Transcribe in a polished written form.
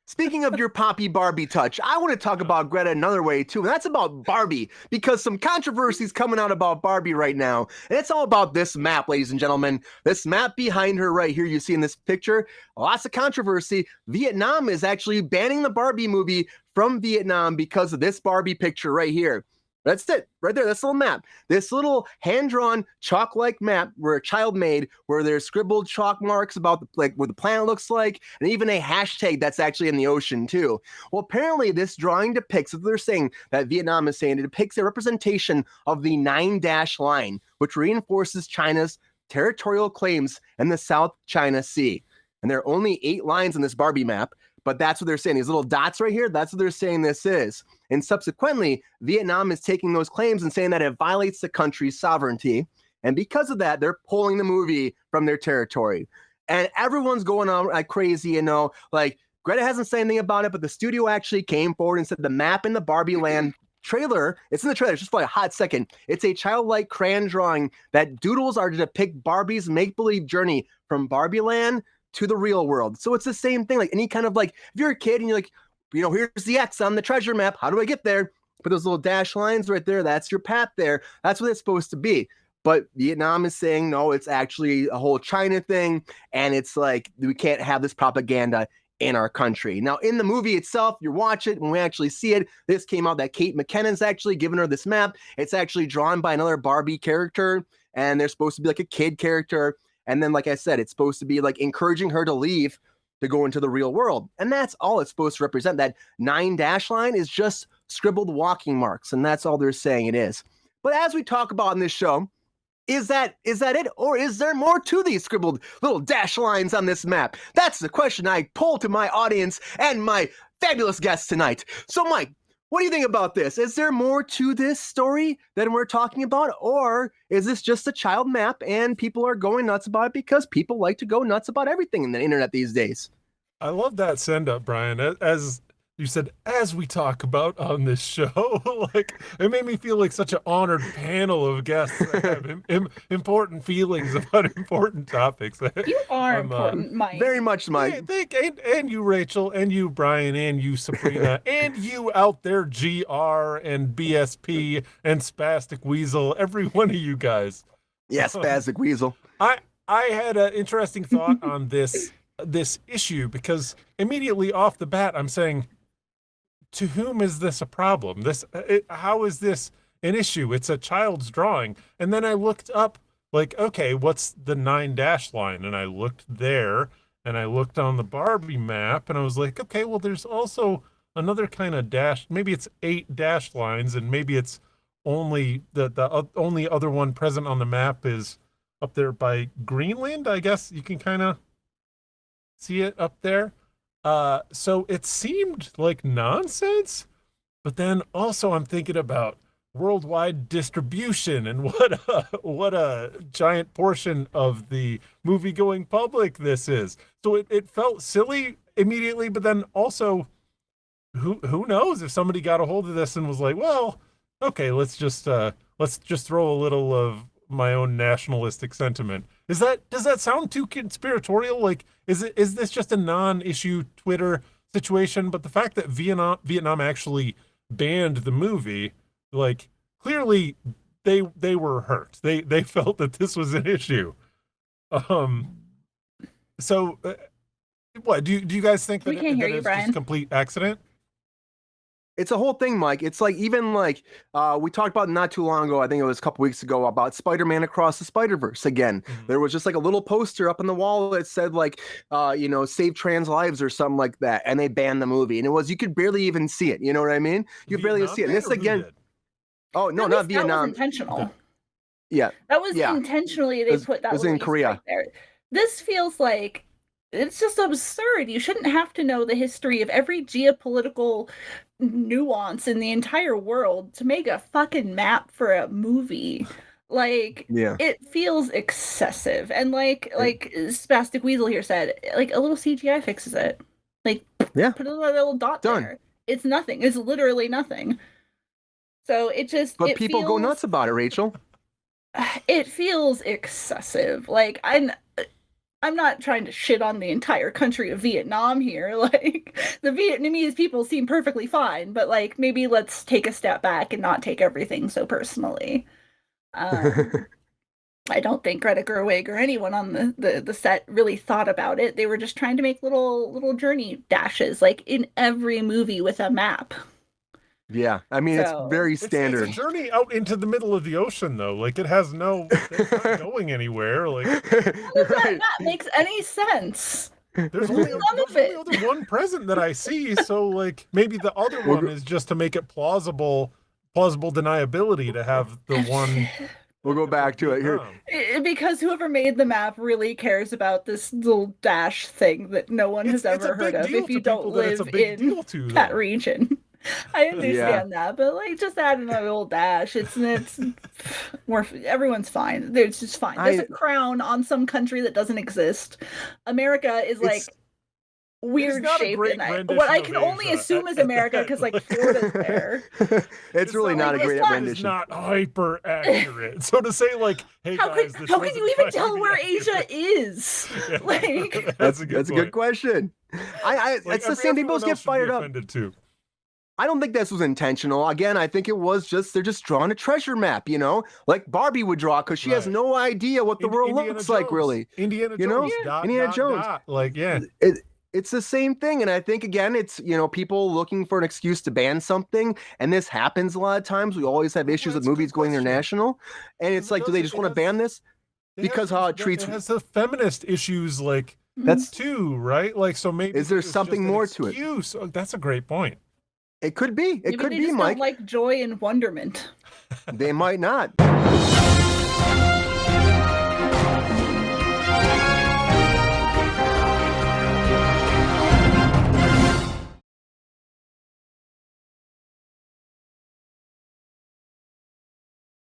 Speaking of your poppy Barbie touch, I want to talk about Greta another way too, and that's about Barbie, because some controversy is coming out about Barbie right now, and it's all about this map, ladies and gentlemen. This map behind her right here, you see in this picture, lots of controversy. Vietnam is actually banning the Barbie movie from Vietnam because of this Barbie picture right here. That's it, right there. That's a little map. This little hand-drawn chalk-like map where a child made, where there's scribbled chalk marks about what the planet looks like, and even a hashtag that's actually in the ocean too. Well, apparently this drawing depicts, as they're saying, that Vietnam is saying, it depicts a representation of the 9-dash line, which reinforces China's territorial claims in the South China Sea. And there are only 8 lines on this Barbie map, but that's what they're saying. These little dots right here, that's what they're saying this is. And subsequently, Vietnam is taking those claims and saying that it violates the country's sovereignty. And because of that, they're pulling the movie from their territory. And everyone's going on like crazy, like Greta hasn't said anything about it, but the studio actually came forward and said the map in the Barbie Land trailer, it's in the trailer, it's just for a hot second. It's a childlike crayon drawing that doodles are to depict Barbie's make-believe journey from Barbie Land to the real world. So it's the same thing, like any kind of like, if you're a kid and you're like, here's the X on the treasure map, how do I get there? Put those little dash lines right there, that's your path there. That's what it's supposed to be. But Vietnam is saying, no, it's actually a whole China thing, and it's like, we can't have this propaganda in our country. Now, in the movie itself, you watch it, when we actually see it, this came out that Kate McKinnon's actually giving her this map. It's actually drawn by another Barbie character, and they're supposed to be like a kid character. And then, like I said, it's supposed to be like encouraging her to leave to go into the real world. And that's all it's supposed to represent. That 9-dash line is just scribbled walking marks, and that's all they're saying it is. But as we talk about in this show, is that it? Or is there more to these scribbled little dash lines on this map? That's the question I poll to my audience and my fabulous guests tonight. So, Mike, what do you think about this? Is there more to this story than we're talking about? Or is this just a child map and people are going nuts about it because people like to go nuts about everything in the internet these days? I love that send up, Brian. As you said, as we talk about on this show, like it made me feel like such an honored panel of guests that have important feelings about important topics. You are important, Mike. Very much, Mike. And you, Rachel, and you, Brian, and you, Sabrina, and you out there, GR and BSP and Spastic Weasel, every one of you guys. Yes, Spastic Weasel. I had an interesting thought on this issue, because immediately off the bat, I'm saying, to whom is this a problem? How is this an issue? It's a child's drawing. And then I looked up, like, okay, what's the 9-dash line? And I looked there, and I looked on the Barbie map, and I was like, okay, well, there's also another kind of dash. Maybe it's 8 dash lines, and maybe it's only the only other one present on the map is up there by Greenland. I guess you can kind of see it up there. So it seemed like nonsense, but then also I'm thinking about worldwide distribution and what a giant portion of the movie going public this is. So it felt silly immediately, but then also who knows if somebody got a hold of this and was like, well, okay, let's just throw a little of my own nationalistic sentiment. Does that sound too conspiratorial? Like, is this just a non-issue Twitter situation? But the fact that Vietnam actually banned the movie, like, clearly they were hurt. They felt that this was an issue. So what do you guys think that it's just a complete accident? It's a whole thing, Mike. It's like, even like we talked about not too long ago, I think it was a couple weeks ago, about Spider-Man Across the Spider-Verse again. Mm-hmm. There was just like a little poster up on the wall that said like, save trans lives or something like that. And they banned the movie. And you could barely even see it. You know what I mean? You barely see it. And this again. Oh, no, not Vietnam. That was intentional. Yeah. That was intentionally, they put that was in Korea. Right there. This feels like, it's just absurd. You shouldn't have to know the history of every geopolitical nuance in the entire world to make a fucking map for a movie. Like, it feels excessive. And like Spastic Weasel here said, like, a little CGI fixes it. Like, put a little dot there. It's nothing. It's literally nothing. So But people go nuts about it, Rachel. It feels excessive. Like, I'm not trying to shit on the entire country of Vietnam here. Like, the Vietnamese people seem perfectly fine, but like, maybe let's take a step back and not take everything so personally. I don't think Greta Gerwig or anyone on the set really thought about it. They were just trying to make little journey dashes, like in every movie with a map. Yeah, I mean, So- it's very standard. It's a journey out into the middle of the ocean, though. Like, it has no, it's not going anywhere. Like, That makes any sense. there's only, None of there's it. only other one present that I see. So, like, maybe the other one is just to make it plausible deniability to have the one. We'll go back to it here. Because whoever made the map really cares about this little dash thing that no one has It's a ever heard big of deal if you to don't people that it's a live big in deal to, that though. region. I understand that, but like just add another little dash. It's more. Everyone's fine. It's just fine. There's a crown on some country that doesn't exist. America is like weird not a shape, great and what I rendition can of only Asia assume is at America that, because like like- Florida's there. It's really not a great it's not- rendition. It's not hyper accurate. So to say, like, hey How guys, can this you wasn't even trying to tell be where accurate. Asia is? Yeah. Like That's a good question. It's the same. People get fired up. Too. I don't think this was intentional. Again, I think it was they're just drawing a treasure map, like Barbie would draw, because she has Right. no idea what the world Indiana looks like, Jones. really. Indiana You know? Jones. Yeah. Dot, Indiana dot, Jones. dot. Like, yeah. It's the same thing. And I think, again, it's, people looking for an excuse to ban something. And this happens a lot of times. We always have issues with that's a good movies going question. international. And it's like, do they just want to ban this? Because how it treats... It has the feminist issues, like, That's too, right? Like, so maybe Is there it's something just an more to it? excuse. Oh, that's a great point. It could be. It maybe could they be, just Mike. don't like joy and wonderment. They might not.